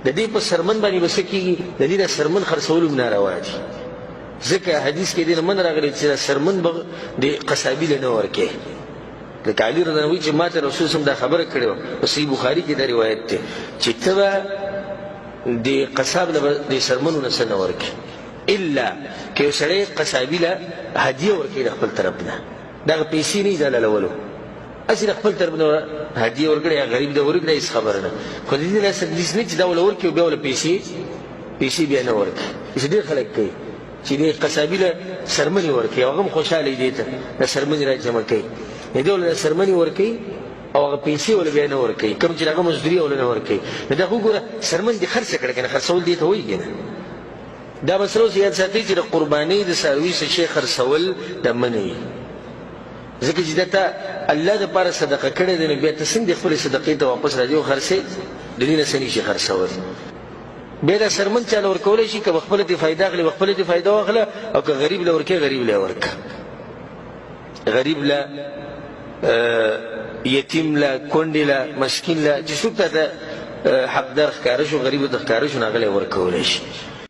د دې په سرمن باندې بس کېږي د دې د سرمن خرڅول هم ناروا دي ځکه حدیث کې دې نه من راغلی چې سرمن به د قصابي له نه ورکې لکه علي رضی الله عنه چې ماته رسول صلی دا خبره کړې وه په صحیح بخاري کې دا روایت دی چې ته به د قصاب له د سرمنو نه څه نه ورکې الا که یو سړی قصابي له هدیه ورکړي د خپل طرف نه دغه پیسې نه یې دا للولو هسې د خپل طرف نه هدیه ورکړي یا غریب ته ورکړي هېڅ خبره نه خو د دې داسې حدیث نه چې دا ورله ورکړي او بیا ورله پیسې بیا نه ورکړي چې ډېر خلک کوي چې دې قصابي له سرمنې ورکړي او هغه هم خوشحاله وي دې ته د سرمنې را جمع کوي دې ورله د سرمنې ورکوي او هغه پیسې ورله بیا نه ورکوي کوم چې هغه مزدوري ورله نه ورکوي نو دا خو ګوره سرمن دې خرڅه کړه که نه خرڅول دې ته وایي که نه دا مسله اوس یاد ساتئ چې د قربانۍ د څاروي څه شی خرڅول د منع وي ځکه چې دا ته الله دپاره صدقه کړې دی نو بیا ته څنګه خپلې صدقې ته واپس راځي او خرڅې د دې نه څه نشي خرڅول بیا دا سرمن چاله ورکولی شي که به خپله دې فایده اخلي به خپله دې فایده واخله او که غریب له ورکې غریب له ورکه غریب له یتیم له کونډې له مسکین له چې څوک ته حقدار ښکاره شو غریب ته ښکاره شو نو هغه له یې ورکولی شي